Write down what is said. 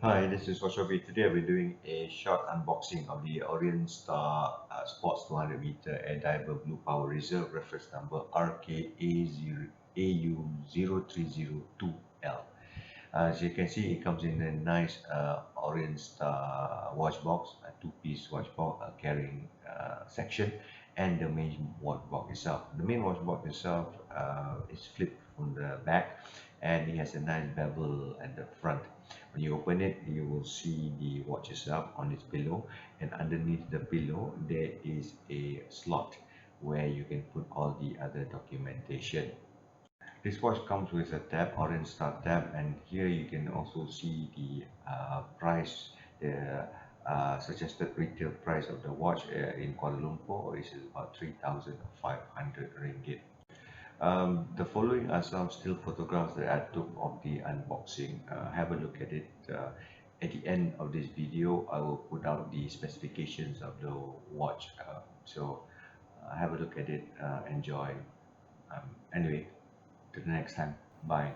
Hi, this is Washobi. Today I'll be doing a short unboxing of the Orient Star Sports 200 meter air diver Blue Power Reserve reference number RKA0302L. As you can see, it comes in a nice Orient Star watch box, a two-piece watch box, a carrying section, and the main watch box itself. The main watch box itself is flipped from the back, and it has a nice bevel at the front. When you open it, you will see the watch itself on its pillow, and underneath the pillow there is a slot where you can put all the other documentation. This watch comes with a tab, Orange Star tab, and here you can also see the price, the suggested retail price of the watch in Kuala Lumpur is about 3,500 ringgit. The following are some still photographs that I took of the unboxing. Have a look at it. At the end of this video, I will put out the specifications of the watch. Have a look at it, enjoy. Anyway, till the next time. Bye.